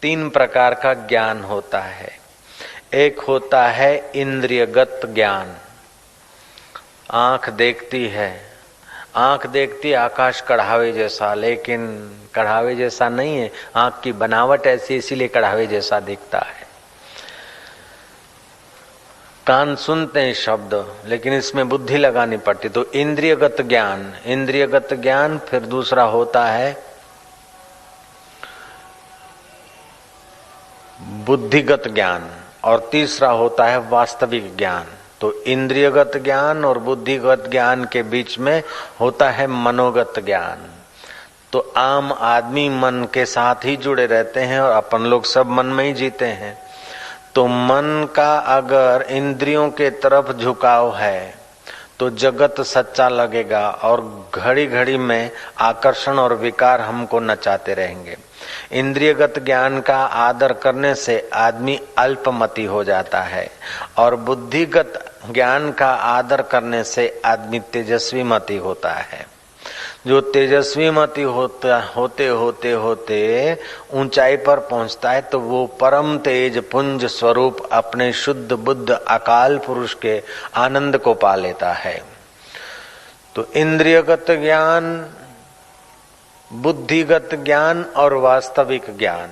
तीन प्रकार का ज्ञान होता है। एक होता है इंद्रियगत ज्ञान। आंख देखती है, आंख देखती आकाश कढ़ावे जैसा, लेकिन कढ़ावे जैसा नहीं है, आंख की बनावट ऐसी इसीलिए कढ़ावे जैसा दिखता है। कान सुनते हैं शब्द, लेकिन इसमें बुद्धि लगानी पड़ती। तो इंद्रियगत ज्ञान, इंद्रियगत ज्ञान। फिर दूसरा होता है बुद्धिगत ज्ञान और तीसरा होता है वास्तविक ज्ञान। तो इंद्रियगत ज्ञान और बुद्धिगत ज्ञान के बीच में होता है मनोगत ज्ञान। तो आम आदमी मन के साथ ही जुड़े रहते हैं और अपन लोग सब मन में ही जीते हैं। तो मन का अगर इंद्रियों के तरफ झुकाव है तो जगत सच्चा लगेगा और घड़ी घड़ी में आकर्षण और विकार हमको नचाते रहेंगे। इंद्रियगत ज्ञान का आदर करने से आदमी अल्पमति हो जाता है और बुद्धिगत ज्ञान का आदर करने से आदमी तेजस्वी मति होता है। जो तेजस्वी मति होते होते होते ऊंचाई पर पहुंचता है तो वो परम तेज पुंज स्वरूप अपने शुद्ध बुद्ध अकाल पुरुष के आनंद को पा लेता है। तो इंद्रियगत ज्ञान, बुद्धिगत ज्ञान और वास्तविक ज्ञान।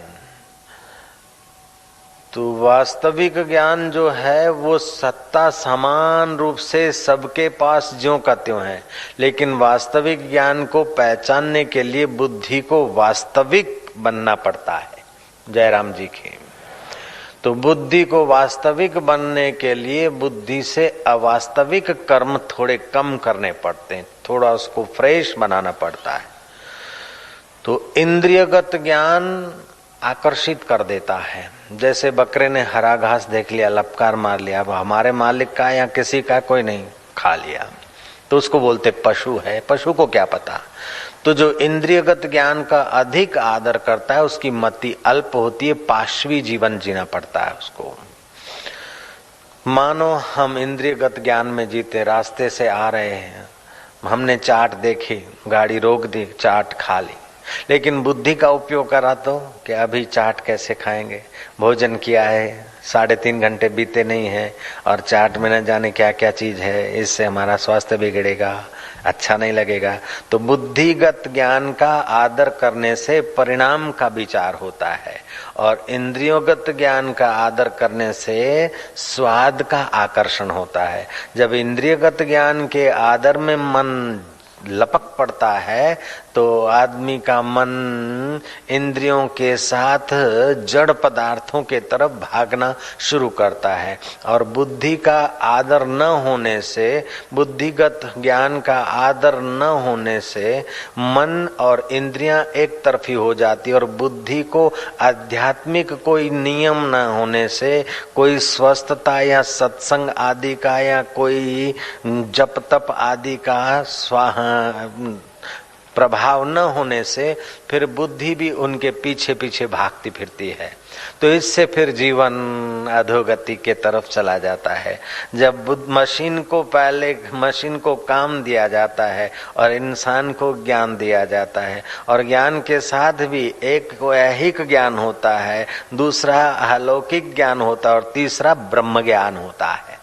तो वास्तविक ज्ञान जो है वो सत्ता समान रूप से सबके पास ज्यों का त्यों है, लेकिन वास्तविक ज्ञान को पहचानने के लिए बुद्धि को वास्तविक बनना पड़ता है। जयराम जी की। तो बुद्धि को वास्तविक बनने के लिए बुद्धि से अवास्तविक कर्म थोड़े कम करने पड़ते हैं, थोड़ा उसको फ्रेश बनाना पड़ता है। तो इंद्रियगत ज्ञान आकर्षित कर देता है। जैसे बकरे ने हरा घास देख लिया, लपकार मार लिया, अब हमारे मालिक का या किसी का कोई नहीं, खा लिया, तो उसको बोलते पशु है। पशु को क्या पता। तो जो इंद्रियगत ज्ञान का अधिक आदर करता है उसकी मति अल्प होती है, पाशवी जीवन जीना पड़ता है उसको। मानो हम इंद्रियगत ज्ञान में जीते, रास्ते से आ रहे हैं, हमने चाट देखी, गाड़ी रोक दी, चाट खा ली, लेकिन बुद्धि का उपयोग करा तो कि अभी चाट कैसे खाएंगे, भोजन किया है, 3.5 घंटे बीते नहीं है और चाट में न जाने क्या क्या चीज है, इससे हमारा स्वास्थ्य बिगड़ेगा, अच्छा नहीं लगेगा। तो बुद्धिगत ज्ञान का आदर करने से परिणाम का विचार होता है और इंद्रियोगत ज्ञान का आदर करने से स्वाद का आकर्षण होता है। जब इंद्रियगत ज्ञान के आदर में मन लपक पड़ता है तो आदमी का मन इंद्रियों के साथ जड़ पदार्थों के तरफ भागना शुरू करता है और बुद्धि का आदर न होने से, बुद्धिगत ज्ञान का आदर न होने से मन और इंद्रियां एक तरफी हो जाती और बुद्धि को आध्यात्मिक कोई नियम न होने से, कोई स्वस्थता या सत्संग आदि का या कोई जप तप आदि का प्रभाव न होने से फिर बुद्धि भी उनके पीछे पीछे भागती फिरती है। तो इससे फिर जीवन अधोगति के तरफ चला जाता है। जब मशीन को काम दिया जाता है और इंसान को ज्ञान दिया जाता है और ज्ञान के साथ भी एक ऐहिक ज्ञान होता है, दूसरा अलौकिक ज्ञान होता है और तीसरा ब्रह्म ज्ञान होता है।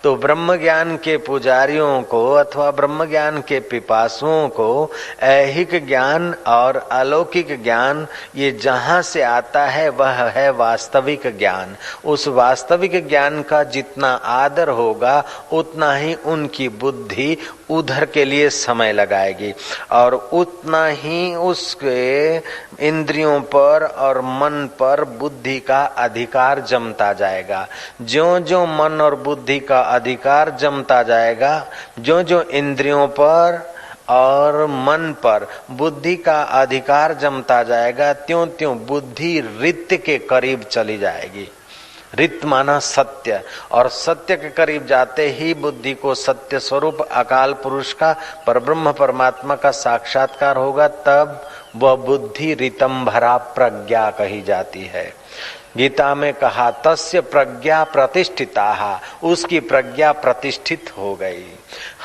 तो ब्रह्म ज्ञान के पुजारियों को अथवा ब्रह्म ज्ञान के पिपासुओं को ऐहिक ज्ञान और अलौकिक ज्ञान ये जहां से आता है वह है वास्तविक ज्ञान। उस वास्तविक ज्ञान का जितना आदर होगा उतना ही उनकी बुद्धि उधर के लिए समय लगाएगी और उतना ही उसके इंद्रियों पर और मन पर बुद्धि का अधिकार जमता जाएगा। ज्यों-ज्यों मन और बुद्धि का अधिकार जमता जाएगा, ज्यों-ज्यों इंद्रियों पर और मन पर बुद्धि का अधिकार जमता जाएगा, त्यों-त्यों बुद्धि रित्य के करीब चली जाएगी। रित माना सत्य, और सत्य के करीब जाते ही बुद्धि को सत्य स्वरूप अकाल पुरुष का, परब्रह्म परमात्मा का साक्षात्कार होगा। तब वह बुद्धि ऋतंभरा प्रज्ञा कही जाती है। गीता में कहा तस्य प्रज्ञा प्रतिष्ठिता, उसकी प्रज्ञा प्रतिष्ठित हो गई।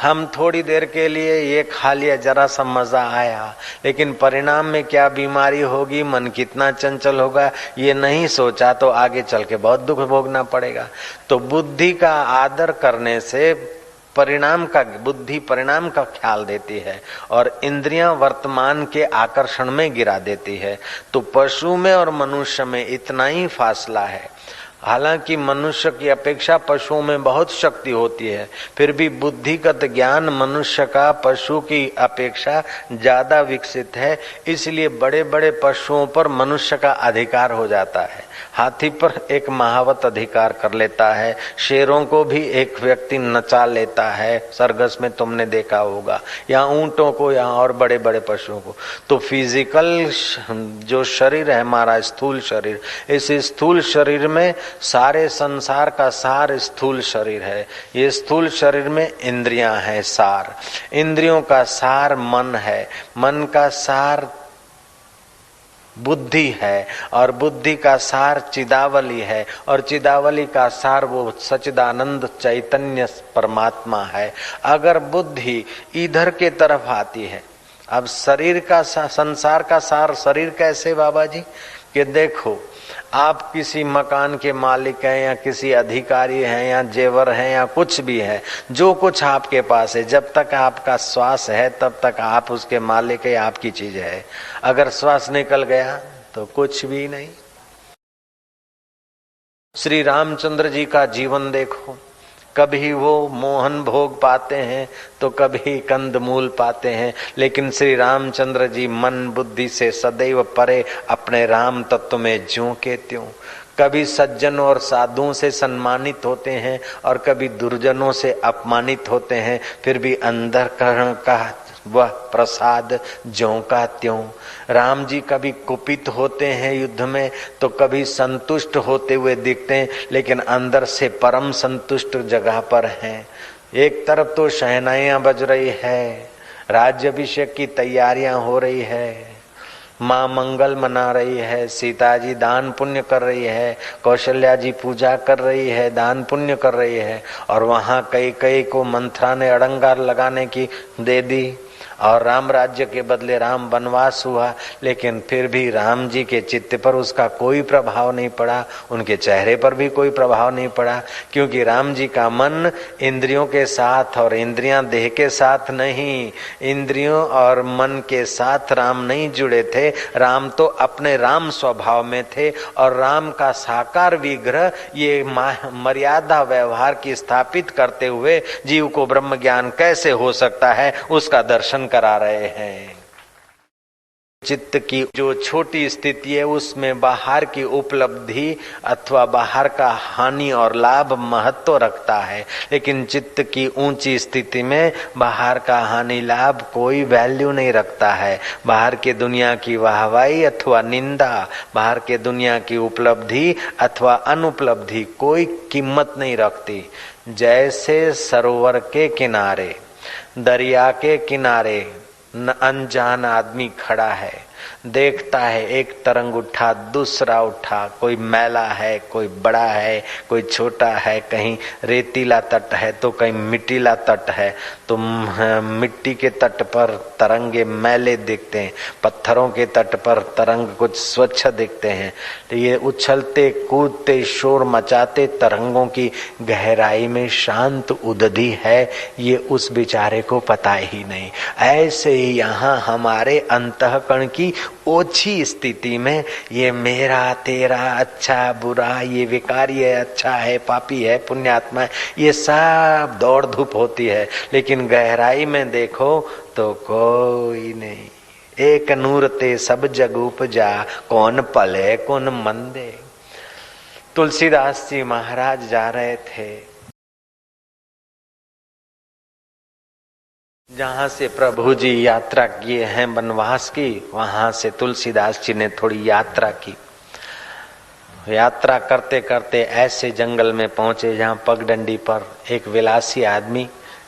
हम थोड़ी देर के लिए ये खा लिया, जरा सा मजा आया, लेकिन परिणाम में क्या बीमारी होगी, मन कितना चंचल होगा, ये नहीं सोचा तो आगे चल के बहुत दुख भोगना पड़ेगा। तो बुद्धि का आदर करने से बुद्धि परिणाम का ख्याल देती है और इंद्रियां वर्तमान के आकर्षण में गिरा देती है। तो पशु में और मनुष्य में इतना ही फासला है। हालांकि मनुष्य की अपेक्षा पशुओं में बहुत शक्ति होती है, फिर भी बुद्धिगत ज्ञान मनुष्य का पशु की अपेक्षा ज्यादा विकसित है। इसलिए बड़े बड़े पशुओं पर मनुष्य का अधिकार हो जाता है। हाथी पर एक महावत अधिकार कर लेता है, शेरों को भी एक व्यक्ति नचा लेता है, सरगस में तुमने देखा होगा, या ऊंटों को, या और बड़े बड़े पशुओं को। तो फिजिकल जो शरीर है हमारा, स्थूल शरीर, इस स्थूल शरीर में सारे संसार का सार स्थूल शरीर है। ये स्थूल शरीर में इंद्रियां हैं, सार, इंद्रियों का सार मन है, मन का सार बुद्धि है, और बुद्धि का सार चिदावली है, और चिदावली का सार वो सच्चिदानंद चैतन्य परमात्मा है। अगर बुद्धि इधर के तरफ आती है, अब शरीर का संसार का सार शरीर कैसे बाबा जी, कि देखो आप किसी मकान के मालिक हैं या किसी अधिकारी हैं या जेवर हैं या कुछ भी है, जो कुछ आपके पास है, जब तक आपका श्वास है तब तक आप उसके मालिक है, आपकी चीज है। अगर श्वास निकल गया तो कुछ भी नहीं। श्री रामचंद्र जी का जीवन देखो, कभी वो मोहन भोग पाते हैं तो कभी कंदमूल पाते हैं, लेकिन श्री रामचंद्र जी मन बुद्धि से सदैव परे अपने राम तत्व में ज्यों के त्यों। कभी सज्जनों और साधुओं से सम्मानित होते हैं और कभी दुर्जनों से अपमानित होते हैं, फिर भी अंतःकरण का वह प्रसाद ज्यों का त्यों। राम जी कभी कुपित होते हैं युद्ध में तो कभी संतुष्ट होते हुए दिखते हैं, लेकिन अंदर से परम संतुष्ट जगह पर हैं। एक तरफ तो शहनाइयां बज रही है, राज्याभिषेक की तैयारियां हो रही है, माँ मंगल मना रही है, सीता जी दान पुण्य कर रही है, कौशल्या जी पूजा कर रही है, दान पुण्य कर रही है, और वहां कई को मंथरा ने अड़ंगार लगाने की दे दी और राम राज्य के बदले राम वनवास हुआ, लेकिन फिर भी राम जी के चित्त पर उसका कोई प्रभाव नहीं पड़ा, उनके चेहरे पर भी कोई प्रभाव नहीं पड़ा, क्योंकि राम जी का मन इंद्रियों के साथ और इंद्रियां देह के साथ नहीं, इंद्रियों और मन के साथ राम नहीं जुड़े थे। राम तो अपने राम स्वभाव में थे, और राम का साकार विग्रह ये मर्यादा व्यवहार की स्थापित करते हुए जीव को ब्रह्म ज्ञान कैसे हो सकता है उसका दर्शन करा रहे हैं। चित्त की जो छोटी स्थिति है उसमें बाहर की उपलब्धि अथवा बाहर का हानि और लाभ महत्व रखता है, लेकिन चित्त की ऊंची स्थिति में बाहर का हानि लाभ कोई वैल्यू नहीं रखता है। बाहर के दुनिया की वाहवाही अथवा निंदा, बाहर के दुनिया की उपलब्धि अथवा अनुपलब्धि कोई कीमत नहीं रखती। जैसे सरोवर के किनारे, दरिया के किनारे अनजान आदमी खड़ा है, देखता है एक तरंग उठा, दूसरा उठा, कोई मैला है, कोई बड़ा है, कोई छोटा है, कहीं रेतीला तट है तो कहीं मिट्टीला तट है, तो मिट्टी के तट पर तरंगे मैले दिखते हैं, पत्थरों के तट पर तरंग कुछ स्वच्छ दिखते हैं। तो ये उछलते कूदते शोर मचाते तरंगों की गहराई में शांत उदधि है, ये उस बेचारे को पता ही नहीं। ऐसे ही यहाँ हमारे अंतःकरण की ओछी स्थिति में ये मेरा तेरा, अच्छा बुरा, ये विकारी है, अच्छा है, पापी है, पुण्यात्मा है, ये सब दौड़ धूप होती है, लेकिन गहराई में देखो तो कोई नहीं। एक नूर ते सब जग उपजा, कौन पले कौन मंदे। तुलसीदास जी महाराज जा रहे थे, जहाँ से प्रभु जी यात्रा किए हैं वनवास की, वहां से तुलसीदास जी ने थोड़ी यात्रा की। यात्रा करते करते ऐसे जंगल में पहुंचे जहाँ पगडंडी पर एक विलासी आदमी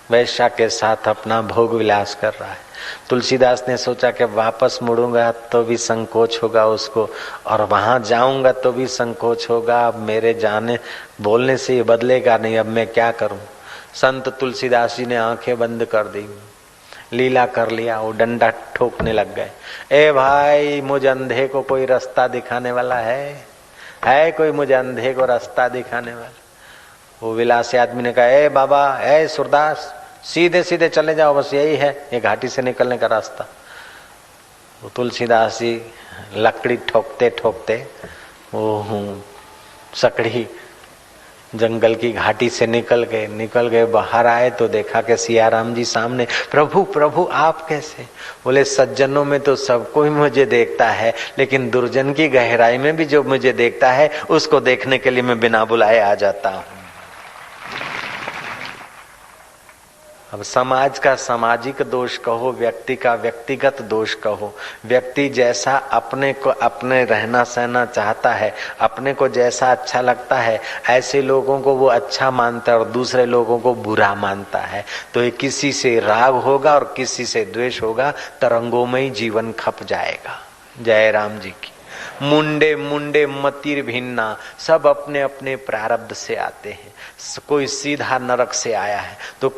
वैश्या के साथ अपना भोग विलास कर रहा है। तुलसीदास ने सोचा कि वापस मुड़ूंगा तो भी संकोच होगा उसको, और वहां जाऊंगा तो भी संकोच होगा। अब मेरे जाने बोलने से ये बदलेगा नहीं, अब मैं क्या करूं। संत तुलसीदास जी ने आंखें बंद कर दी, लीला कर लिया, वो डंडा ठोकने लग गए। ए भाई, मुझे अंधे को कोई रास्ता दिखाने वाला है कोई मुझे अंधे को रास्ता दिखाने वाला? वो विलासी आदमी ने कहा, ए बाबा, ए सूरदास, सीधे सीधे चले जाओ, बस यही है ये घाटी से निकलने का रास्ता। वो तुलसीदास जी लकड़ी ठोकते ठोकते वो सकड़ी जंगल की घाटी से निकल गए। बाहर आए तो देखा कि सियाराम जी सामने। प्रभु प्रभु आप कैसे? बोले सज्जनों में तो सब कोई मुझे देखता है, लेकिन दुर्जन की गहराई में भी जो मुझे देखता है उसको देखने के लिए मैं बिना बुलाए आ जाता हूँ। अब समाज का सामाजिक दोष कहो, व्यक्ति का व्यक्तिगत दोष कहो, व्यक्ति जैसा अपने को अपने रहना सहना चाहता है, अपने को जैसा अच्छा लगता है, ऐसे लोगों को वो अच्छा मानता है और दूसरे लोगों को बुरा मानता है। तो ये किसी से राग होगा और किसी से द्वेष होगा, तरंगों में ही जीवन खप जाएगा। जय राम जी की। मुंडे मुंडे मतिर भिन्ना, सब अपने अपने प्रारब्ध से आते हैं। कोई सीधा नरक से आया है तो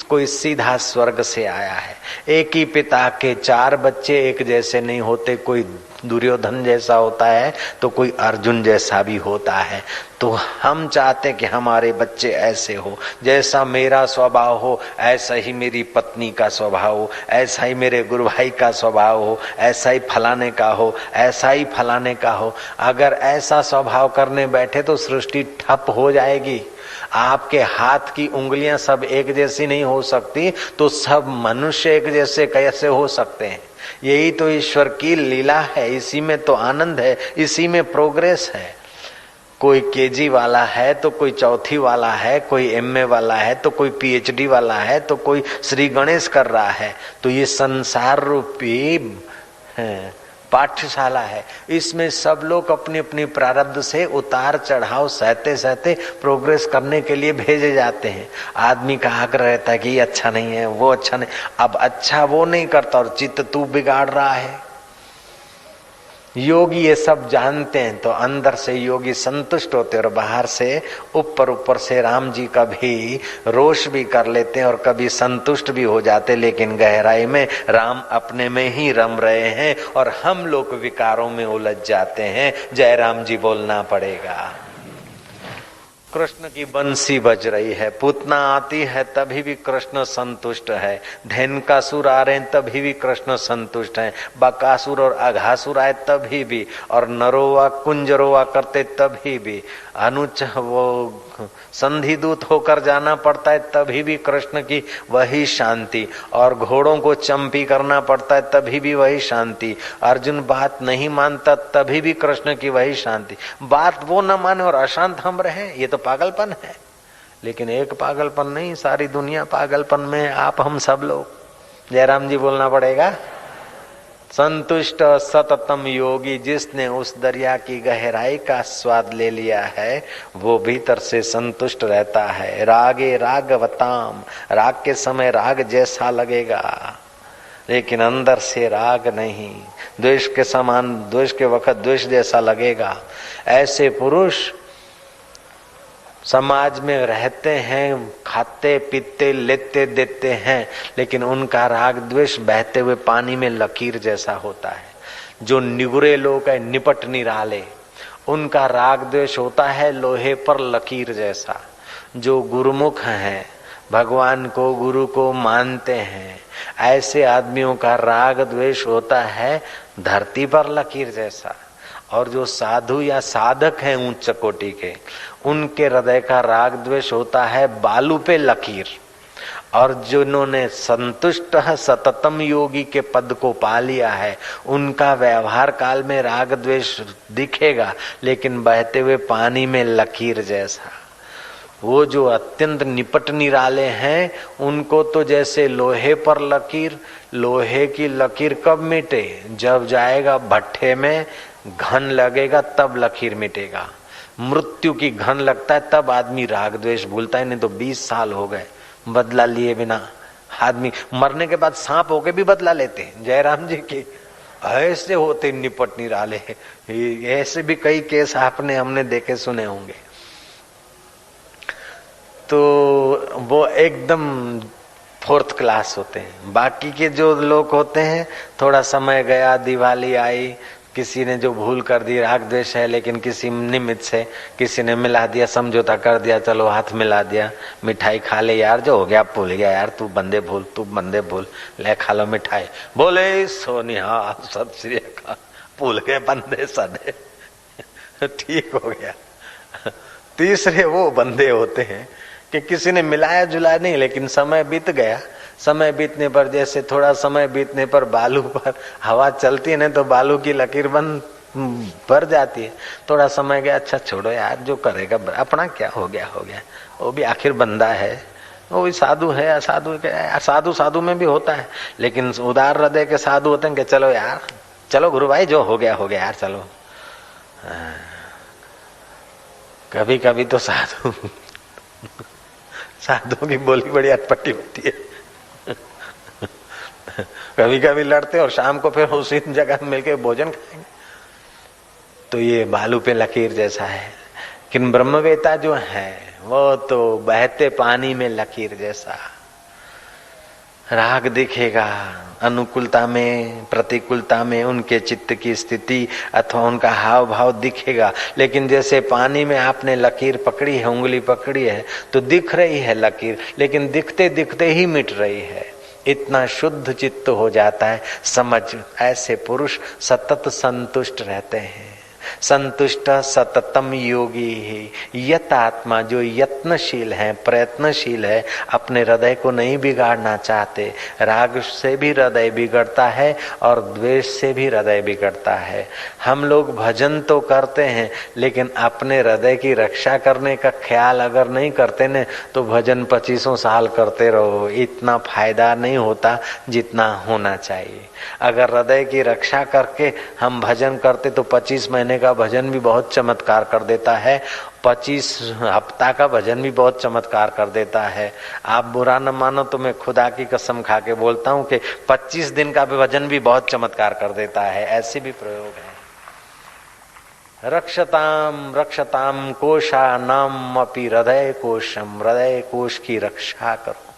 कोई सीधा स्वर्ग से आया है। एक ही पिता के 4 बच्चे एक जैसे नहीं होते, कोई दुर्योधन जैसा होता है तो कोई अर्जुन जैसा भी होता है। तो हम चाहते हैं कि हमारे बच्चे ऐसे हो, जैसा मेरा स्वभाव हो ऐसा ही मेरी पत्नी का स्वभाव हो, ऐसा ही मेरे गुरु भाई का स्वभाव हो, ऐसा ही फलाने का हो, ऐसा ही फलाने का हो। अगर ऐसा स्वभाव करने बैठे तो सृष्टि ठप हो जाएगी। आपके हाथ की उंगलियां सब एक जैसी नहीं हो सकती, तो सब मनुष्य एक जैसे कैसे हो सकते हैं? यही तो ईश्वर की लीला है, इसी में तो आनंद है, इसी में प्रोग्रेस है। कोई केजी वाला है तो कोई चौथी वाला है, कोई एमए वाला है तो कोई पीएचडी वाला है, तो कोई श्री गणेश कर रहा है। तो ये संसार रूपी पाठशाला है, इसमें सब लोग अपनी अपनी प्रारब्ध से उतार चढ़ाव सहते सहते प्रोग्रेस करने के लिए भेजे जाते हैं। आदमी का हक रहता है कि ये अच्छा नहीं है, वो अच्छा नहीं। अब अच्छा वो नहीं करता और चित्त तू बिगाड़ रहा है। योगी ये सब जानते हैं तो अंदर से योगी संतुष्ट होते और बाहर से ऊपर से राम जी कभी रोष भी कर लेते हैं और कभी संतुष्ट भी हो जाते, लेकिन गहराई में राम अपने में ही रम रहे हैं और हम लोग विकारों में उलझ जाते हैं। जय राम जी बोलना पड़ेगा। कृष्ण की बंसी बज रही है, पूतना आती है तभी भी कृष्ण संतुष्ट है, धेनुकासुर आ रहे हैं तभी भी कृष्ण संतुष्ट है, बकासुर और अघासुर आए तभी भी, और नरोवा कुंजरोवा करते तभी भी, अनुच वो संधि दूत होकर जाना पड़ता है तभी भी कृष्ण की वही शांति, और घोड़ों को चंपी करना पड़ता है तभी भी वही शांति, अर्जुन बात नहीं मानता तभी भी कृष्ण की वही शांति। बात वो न माने और अशांत हम रहे, ये तो पागलपन है। लेकिन एक पागलपन नहीं, सारी दुनिया पागलपन में, आप हम सब लोग। जयराम जी बोलना पड़ेगा। संतुष्ट सततम योगी, जिसने उस दरिया की गहराई का स्वाद ले लिया है वो भीतर से संतुष्ट रहता है। रागे रागवताम, राग के समय राग जैसा लगेगा लेकिन अंदर से राग नहीं, द्वेष के समान, द्वेष के वक्त द्वेष जैसा लगेगा। ऐसे पुरुष समाज में रहते हैं, खाते पीते लेते देते हैं, लेकिन उनका राग द्वेष बहते हुए पानी में लकीर जैसा होता है। जो निगुरे लोग हैं, निपट निराले, उनका राग द्वेष होता है लोहे पर लकीर जैसा। जो गुरुमुख हैं, भगवान को गुरु को मानते हैं, ऐसे आदमियों का राग द्वेष होता है धरती पर लकीर जैसा। और जो साधु या साधक हैं उच्च कोटि के, उनके हृदय का राग द्वेष होता है बालू पे लकीर। और जिन्होंने संतुष्ट सततम योगी के पद को पा लिया है, उनका व्यवहार काल में राग द्वेष दिखेगा लेकिन बहते हुए पानी में लकीर जैसा। वो जो अत्यंत निपट निराले हैं, उनको तो जैसे लोहे पर लकीर, लोहे की लकीर कब मिटे? जब जाएगा भट्ठे में, घन लगेगा तब लकीर मिटेगा। मृत्यु की घन लगता है तब आदमी राग द्वेष भूलता है, नहीं तो 20 साल हो गए बदला लिए बिना आदमी मरने के बाद सांप होके भी बदला लेते हैं। जयराम जी के ऐसे होते निपट निराले, ऐसे भी कई केस आपने हमने देखे सुने होंगे। तो वो एकदम 4th क्लास होते हैं। बाकी के जो लोग होते हैं, थोड़ा समय गया, दिवाली आई, किसी ने जो भूल कर दी, राग द्वेष है, लेकिन किसी निमित्त से किसी ने मिला दिया, समझौता कर दिया, चलो हाथ मिला दिया, मिठाई खा ले यार, जो हो गया भूल गया यार, तू बंदे भूल, तू बंदे भूल, ले खा लो मिठाई, बोले सोनिया सत श्री अकाल, भूल गए बंदे सदे, ठीक हो गया। तीसरे वो बंदे होते हैं कि किसी ने मिलाया जुलाया नहीं, लेकिन समय बीत गया। समय बीतने पर, जैसे थोड़ा समय बीतने पर बालू पर हवा चलती है ना, तो बालू की लकीर भर जाती है। थोड़ा समय गया, अच्छा छोड़ो यार, जो करेगा अपना क्या, हो गया हो गया, वो भी आखिर बंदा है, वो भी साधु है। असाधु साधु साधु में भी होता है, लेकिन उदार हृदय के साधु होते हैं कि चलो यार, चलो गुरु भाई, जो हो गया यार, चलो। कभी कभी तो साधुओं की बोली बड़ी अटपटी होती है। कभी कभी लड़ते और शाम को फिर उसी जगह मिलकर भोजन खाएंगे। तो ये बालू पे लकीर जैसा है। लेकिन ब्रह्मवेता जो है वो तो बहते पानी में लकीर जैसा। राग दिखेगा, अनुकूलता में प्रतिकूलता में उनके चित्त की स्थिति अथवा उनका हाव भाव दिखेगा। लेकिन जैसे पानी में आपने लकीर पकड़ी है, उंगली पकड़ी है, तो दिख रही है लकीर, लेकिन दिखते दिखते ही मिट रही है। इतना शुद्ध चित्त हो जाता है। समझ, ऐसे पुरुष सतत संतुष्ट रहते हैं। संतुष्ट सततम योगी ही। यत आत्मा जो यत्नशील है, प्रयत्नशील है, अपने हृदय को नहीं बिगाड़ना चाहते। राग से भी हृदय बिगड़ता है और द्वेष से भी हृदय बिगड़ता है। हम लोग भजन तो करते हैं, लेकिन अपने हृदय की रक्षा करने का ख्याल अगर नहीं करते न, तो भजन 25 साल करते रहो, इतना फायदा नहीं होता जितना होना चाहिए। अगर हृदय की रक्षा करके हम भजन करते तो 25 महीने का भजन भी बहुत चमत्कार कर देता है, 25 हफ्ता का भजन भी बहुत चमत्कार कर देता है। आप बुरा न मानो तो मैं खुदा की कसम खा के बोलता हूँ कि 25 दिन का भजन भी बहुत चमत्कार कर देता है। ऐसे भी प्रयोग है। रक्षताम रक्षताम कोशानाम अपि हृदय कोशम। हृदय कोश की रक्षा करो।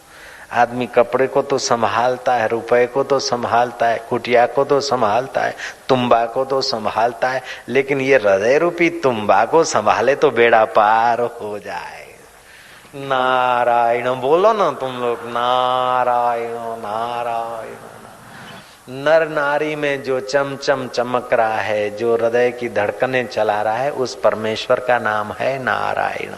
आदमी कपड़े को तो संभालता है, रुपए को तो संभालता है, कुटिया को तो संभालता है, तुम्बा को तो संभालता है, लेकिन ये हृदय रूपी तुम्बा को संभाले तो बेड़ा पार हो जाए। नारायण बोलो ना तुम लोग, नारायण नारायण। नर नारी में जो चमचम चमक रहा है, जो हृदय की धड़कनें चला रहा है, उस परमेश्वर का नाम है नारायण।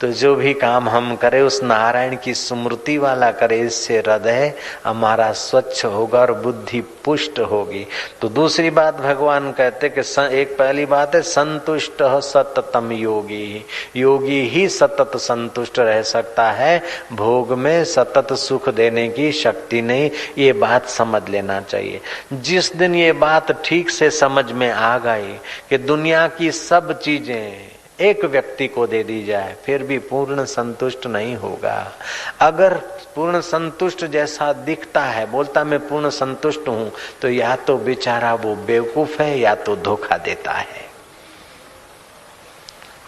तो जो भी काम हम करें उस नारायण की स्मृति वाला करें, इससे हृदय हमारा स्वच्छ होगा और बुद्धि पुष्ट होगी। तो दूसरी बात भगवान कहते कि एक पहली बात है संतुष्ट सततम योगी। योगी ही सतत संतुष्ट रह सकता है, भोग में सतत सुख देने की शक्ति नहीं। ये बात समझ लेना चाहिए। जिस दिन ये बात ठीक से समझ में आ गई कि दुनिया की सब चीजें एक व्यक्ति को दे दी जाए, फिर भी पूर्ण संतुष्ट नहीं होगा। अगर पूर्ण संतुष्ट जैसा दिखता है, बोलता मैं पूर्ण संतुष्ट हूं, तो या तो बेचारा वो बेवकूफ है या तो धोखा देता है।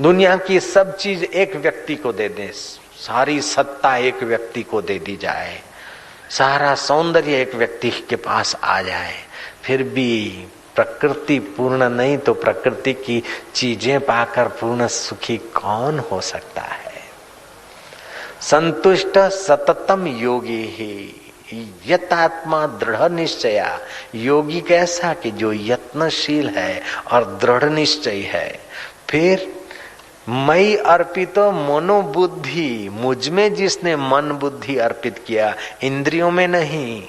दुनिया की सब चीज एक व्यक्ति को दे दे, सारी सत्ता एक व्यक्ति को दे दी जाए, सारा सौंदर्य एक व्यक्ति के पास आ जाए, फिर भी प्रकृति पूर्ण नहीं, तो प्रकृति की चीजें पाकर पूर्ण सुखी कौन हो सकता है। संतुष्ट सततम योगी ही। यतात्मा दृढ़ निश्चया। योगी कैसा कि जो यत्नशील है और दृढ़ निश्चय है। फिर मई अर्पितो मनोबुद्धि। मुझ में जिसने मन बुद्धि अर्पित किया, इंद्रियों में नहीं,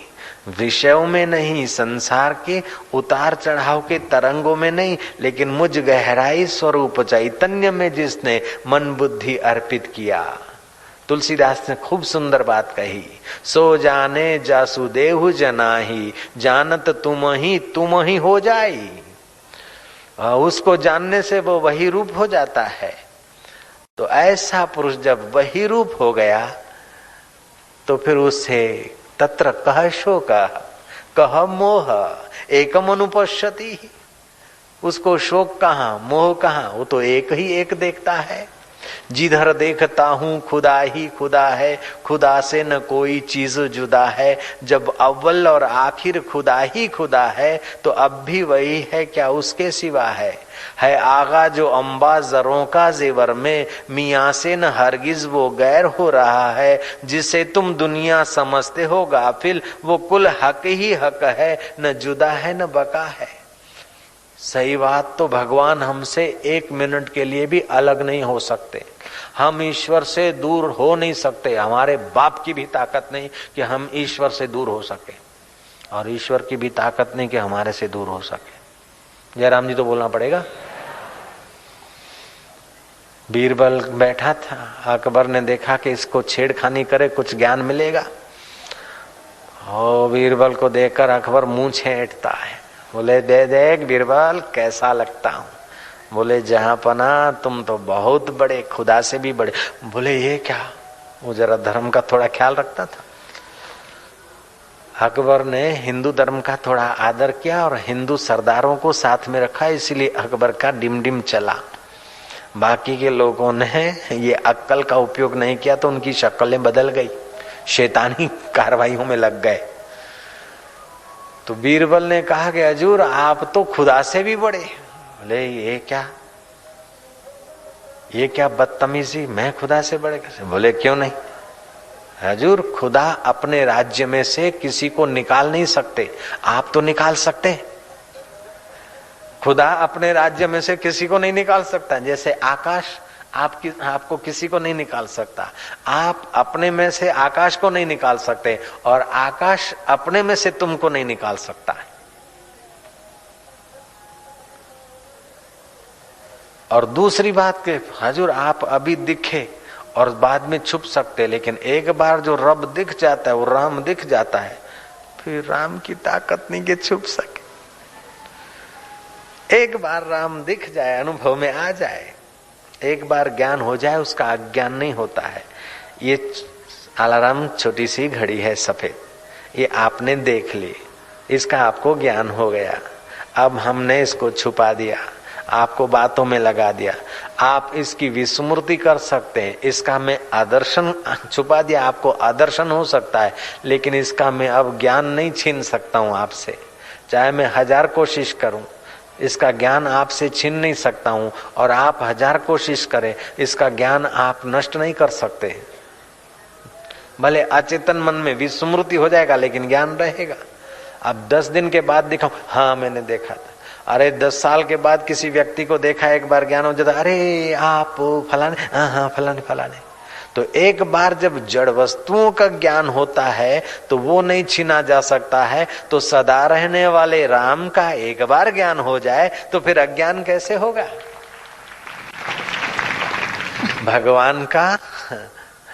विषयों में नहीं, संसार के उतार चढ़ाव के तरंगों में नहीं, लेकिन मुझ गहराई स्वरूप चैतन्य में जिसने मन बुद्धि अर्पित किया। तुलसीदास ने खूब सुंदर बात कही, सो जाने जासुदेव जनाही, जानत तुम ही हो जाई। उसको जानने से वो वही रूप हो जाता है। तो ऐसा पुरुष जब वही रूप हो गया तो फिर उससे तत्र कह शोक कह मोह एकम अनुपश्यति, उसको शोक कहाँ मोह कहाँ, वो तो एक ही एक देखता है। जिधर देखता हूँ खुदा ही खुदा है, खुदा से न कोई चीज जुदा है। जब अव्वल और आखिर खुदा ही खुदा है तो अब भी वही है, क्या उसके सिवा है आगा जो अम्बा जरों का जेवर में, मियाँ से न हरगिज वो गैर हो रहा है। जिसे तुम दुनिया समझते हो गाफिल, वो कुल हक ही हक है, न जुदा है न बका है। सही बात तो भगवान हमसे एक मिनट के लिए भी अलग नहीं हो सकते, हम ईश्वर से दूर हो नहीं सकते। हमारे बाप की भी ताकत नहीं कि हम ईश्वर से दूर हो सके, और ईश्वर की भी ताकत नहीं कि हमारे से दूर हो सके। जयराम जी तो बोलना पड़ेगा। बीरबल बैठा था, अकबर ने देखा कि इसको छेड़खानी करे कुछ ज्ञान मिलेगा। और बीरबल को देखकर अकबर मुंह छेड़ता है, बोले दे देख बीरबल कैसा लगता हूं। बोले जहां पना तुम तो बहुत बड़े, खुदा से भी बड़े। बोले ये क्या, वो जरा धर्म का थोड़ा ख्याल रखता था। अकबर ने हिंदू धर्म का थोड़ा आदर किया और हिंदू सरदारों को साथ में रखा, इसलिए अकबर का डिम डिम चला। बाकी के लोगों ने ये अक्ल का उपयोग नहीं किया तो उनकी शक्लें बदल गई, शैतानी कार्रवाइयों में लग गए। तो बीरबल ने कहा कि हजूर आप तो खुदा से भी बड़े। बोले ये क्या बदतमीजी, मैं खुदा से बड़े कैसे? बोले क्यों नहीं हजूर, खुदा अपने राज्य में से किसी को निकाल नहीं सकते, आप तो निकाल सकते। खुदा अपने राज्य में से किसी को नहीं निकाल सकता, जैसे आकाश आपको किसी को नहीं निकाल सकता, आप अपने में से आकाश को नहीं निकाल सकते, और आकाश अपने में से तुमको नहीं निकाल सकता है। और दूसरी बात कि हजूर आप अभी दिखे और बाद में छुप सकते, लेकिन एक बार जो रब दिख जाता है, वो राम दिख जाता है, फिर राम की ताकत नहीं कि छुप सके। एक बार राम दिख जाए, अनुभव में आ जाए, एक बार ज्ञान हो जाए, उसका अज्ञान नहीं होता है। ये अलार्म छोटी सी घड़ी है सफेद, ये आपने देख ली, इसका आपको ज्ञान हो गया। अब हमने इसको छुपा दिया, आपको बातों में लगा दिया, आप इसकी विस्मृति कर सकते हैं। इसका मैं आदर्शन छुपा दिया, आपको आदर्शन हो सकता है, लेकिन इसका मैं अब ज्ञान नहीं छीन सकता हूं आपसे, चाहे मैं 1000 कोशिश करूं, इसका ज्ञान आपसे छीन नहीं सकता हूं। और आप 1000 कोशिश करें, इसका ज्ञान आप नष्ट नहीं कर सकते। भले अचेतन मन में विस्मृति हो जाएगा, लेकिन ज्ञान रहेगा। अब 10 दिन के बाद दिखाऊं, हाँ मैंने देखा था। अरे 10 साल के बाद किसी व्यक्ति को देखा, एक बार ज्ञान हो जाता, अरे आप फलाने, हाँ फलाने। तो एक बार जब जड़ वस्तुओं का ज्ञान होता है तो वो नहीं छीना जा सकता है। तो सदा रहने वाले राम का एक बार ज्ञान हो जाए तो फिर अज्ञान कैसे होगा? भगवान का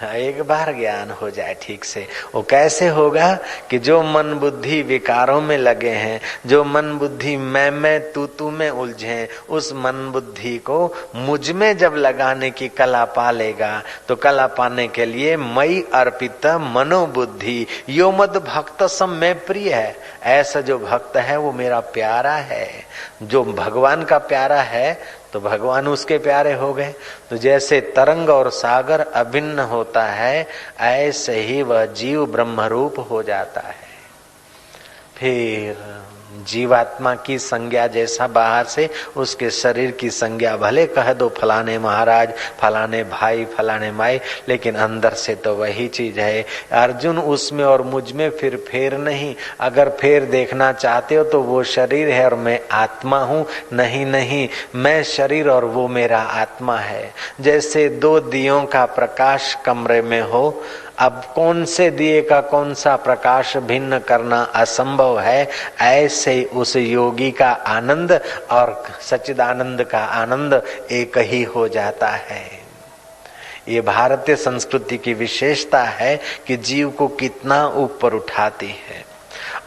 एक बार ज्ञान हो जाए ठीक से, वो कैसे होगा कि जो मन बुद्धि विकारों में लगे हैं, जो मन बुद्धि मैं तू में उलझे, उस मन बुद्धि को मुझ में जब लगाने की कला पा लेगा, तो कला पाने के लिए मई अर्पित मनोबुद्धि यो मद भक्त सम में प्रिय है। ऐसा जो भक्त है वो मेरा प्यारा है। जो भगवान का प्यारा है तो भगवान उसके प्यारे हो गए। तो जैसे तरंग और सागर अभिन्न होता है, ऐसे ही वह जीव ब्रह्मरूप हो जाता है। फिर जीवात्मा की संज्ञा जैसा बाहर से, उसके शरीर की संज्ञा भले कह दो फलाने महाराज, फलाने भाई, फलाने माई, लेकिन अंदर से तो वही चीज है। अर्जुन उसमें और मुझ में फिर फेर नहीं। अगर फेर देखना चाहते हो तो वो शरीर है और मैं आत्मा हूँ। नहीं, मैं शरीर और वो मेरा आत्मा है। जैसे 2 दियों का प्रकाश कमरे में हो, अब कौन से दिए का कौन सा प्रकाश भिन्न करना असंभव है, ऐसे उस योगी का आनंद और सच्चिदानंद का आनंद एक ही हो जाता है। ये भारतीय संस्कृति की विशेषता है कि जीव को कितना ऊपर उठाती है।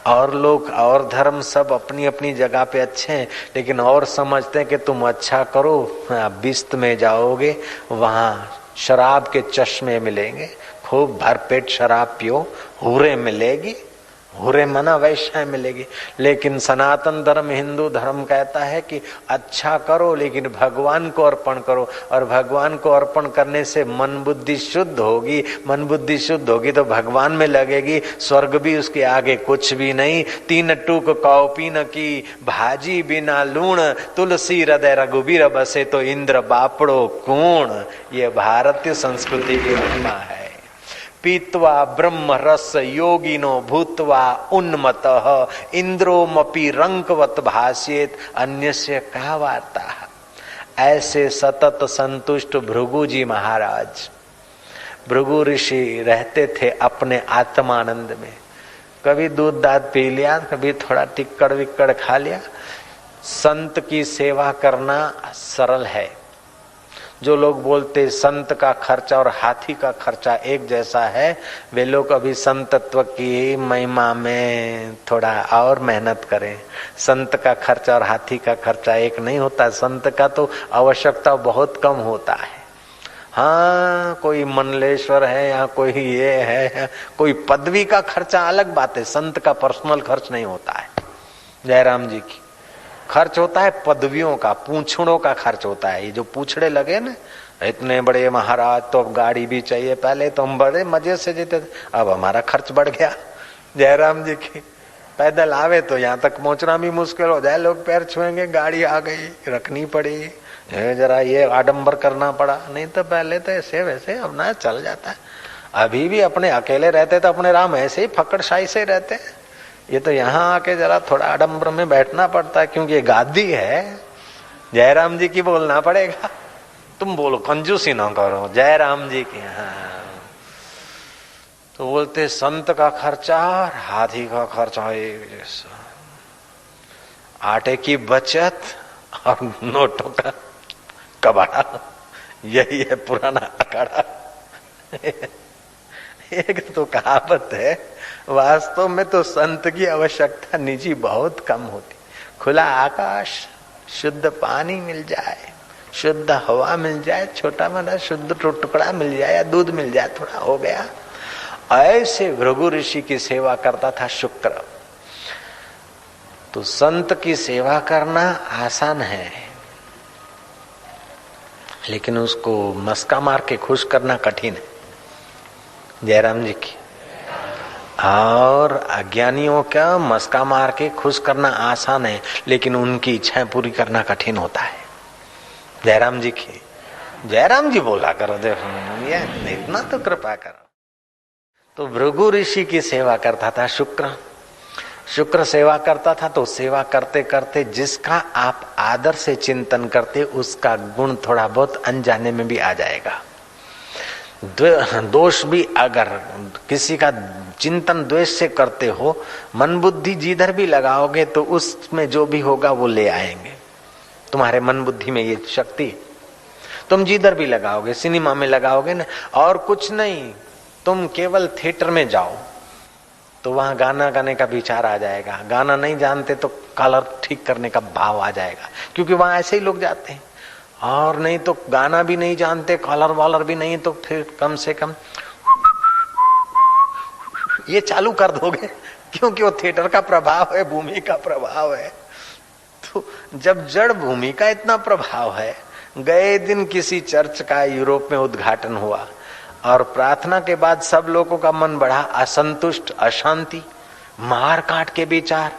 और लोग और धर्म सब अपनी अपनी जगह पे अच्छे हैं, लेकिन और समझते हैं कि तुम अच्छा करो, बिस्त में जाओगे, वहां शराब के चश्मे मिलेंगे, खूब भरपेट शराब पियो, हूरे मिलेगी, हूरे मना वैश्य मिलेगी। लेकिन सनातन धर्म, हिंदू धर्म कहता है कि अच्छा करो लेकिन भगवान को अर्पण करो, और भगवान को अर्पण करने से मन बुद्धि शुद्ध होगी, मन बुद्धि शुद्ध होगी तो भगवान में लगेगी, स्वर्ग भी उसके आगे कुछ भी नहीं। तीन टूक कौपीन की भाजी बिना लूण, तुलसी हृदय रघुबीर बसे तो इंद्र बापड़ो कूण। ये भारतीय संस्कृति की महिमा है। पीत्वा ब्रह्म रस योगिनो भूत्वा उन्मतः, इंद्रोमपि रंकवत भाष्येत अन्यस्य का वार्ता। ऐसे सतत संतुष्ट भृगु जी महाराज, भृगु ऋषि रहते थे अपने आत्मानंद में। कभी दूध दाद पी लिया, कभी थोड़ा टिक्कड़ विक्कड़ खा लिया। संत की सेवा करना सरल है। जो लोग बोलते संत का खर्चा और हाथी का खर्चा एक जैसा है, वे लोग अभी संतत्व की महिमा में थोड़ा और मेहनत करें। संत का खर्चा और हाथी का खर्चा एक नहीं होता। संत का तो आवश्यकता बहुत कम होता है। हाँ, कोई मंडलेश्वर है या कोई ये है, कोई पदवी का खर्चा अलग बात है। संत का पर्सनल खर्च नहीं होता है। जयराम जी की खर्च होता है पदवियों का, पूछड़ों का खर्च होता है। ये जो पूछड़े लगे ना, इतने बड़े महाराज तो अब गाड़ी भी चाहिए। पहले तो हम बड़े मजे से जीते थे, अब हमारा खर्च बढ़ गया। जयराम जी की पैदल आवे तो यहाँ तक पहुंचना भी मुश्किल हो जाए, लोग पैर छुएंगे, गाड़ी आ गई रखनी पड़ी, जरा ये आडंबर करना पड़ा। नहीं तो पहले तो ऐसे वैसे अब ना चल जाता है। अभी भी अपने अकेले रहते तो अपने राम ऐसे ही फक्कड़शाही से रहते हैं। ये तो यहाँ आके जरा थोड़ा आडंबर में बैठना पड़ता है, क्योंकि ये गादी है। जयराम जी की बोलना पड़ेगा। तुम बोलो, कंजूसी ना करो, जयराम जी की। हाँ, तो बोलते संत का खर्चा और हाथी का खर्चा एक जैसा। आटे की बचत और नोटों का कबाड़ा, यही है पुराना अखाड़ा। एक तो कहावत है। वास्तव में तो संत की आवश्यकता निजी बहुत कम होती। खुला आकाश, शुद्ध पानी मिल जाए, शुद्ध हवा मिल जाए, छोटा मोटा शुद्ध टुकड़ा मिल जाए या दूध मिल जाए, थोड़ा हो गया। ऐसे भृगु ऋषि की सेवा करता था शुक्र। तो संत की सेवा करना आसान है, लेकिन उसको मस्का मार के खुश करना कठिन है। जयराम जी की। और अज्ञानियों का मस्का मार के खुश करना आसान है, लेकिन उनकी इच्छाएं पूरी करना कठिन होता है। जयराम जी की। जयराम जी बोला करो, देखो ये इतना तो कृपा करो। तो भृगु ऋषि की सेवा करता था शुक्र। शुक्र सेवा करता था, तो सेवा करते करते जिसका आप आदर से चिंतन करते, उसका गुण थोड़ा बहुत अनजाने में भी आ जाएगा। दोष भी अगर किसी का चिंतन द्वेष से करते हो, मन बुद्धि जिधर भी लगाओगे तो उसमें जो भी होगा वो ले आएंगे। तुम्हारे मन बुद्धि में ये शक्ति, तुम जिधर भी लगाओगे, सिनेमा में लगाओगे ना, और कुछ नहीं, तुम केवल थिएटर में जाओ तो वहां गाना गाने का विचार आ जाएगा। गाना नहीं जानते तो कलर ठीक करने का भाव आ जाएगा, क्योंकि वहां ऐसे ही लोग जाते हैं। और नहीं तो गाना भी नहीं जानते, कलर वालर भी नहीं, तो फिर कम से कम ये चालू कर दोगे, क्योंकि वो थिएटर का प्रभाव है, भूमि का प्रभाव है। तो जब जड़ भूमि का इतना प्रभाव है, गए दिन किसी चर्च का यूरोप में उद्घाटन हुआ और प्रार्थना के बाद सब लोगों का मन बढ़ा असंतुष्ट, अशांति, मार काट के विचार।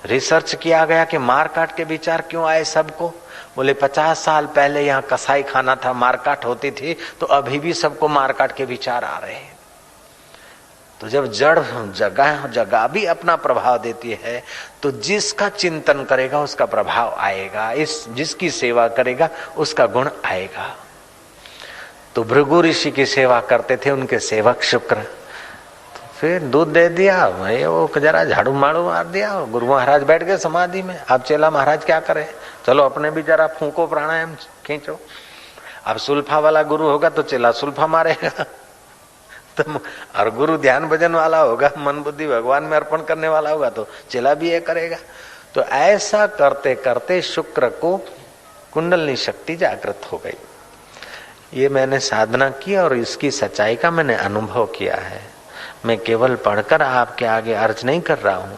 रिसर्च किया गया कि मार काट के विचार क्यों आए सबको। बोले 50 साल पहले यहाँ कसाई खाना था, मारकाट होती थी, तो अभी भी सबको मारकाट के विचार आ रहे हैं। तो जब जड़ जगह भी अपना प्रभाव देती है, तो जिसका चिंतन करेगा उसका प्रभाव आएगा, जिसकी सेवा करेगा उसका गुण आएगा। तो भृगु ऋषि की सेवा करते थे उनके सेवक शुक्र। तो फिर दूध दे दिया, भाई वो जरा झाड़ू माड़ू मार दिया, गुरु महाराज बैठ गए समाधि में। अब चेला महाराज क्या करे, चलो अपने भी जरा फूंको, प्राणायाम खींचो। अब सुल्फा वाला गुरु होगा तो चेला सुल्फा मारेगा, तो और गुरु ध्यान भजन वाला होगा, मन बुद्धि भगवान में अर्पण करने वाला होगा, तो चेला भी ये करेगा। तो ऐसा करते करते शुक्र को कुंडलनी शक्ति जागृत हो गई। ये मैंने साधना की और इसकी सच्चाई का मैंने अनुभव किया है। मैं केवल पढ़कर आपके आगे अर्ज नहीं कर रहा हूँ।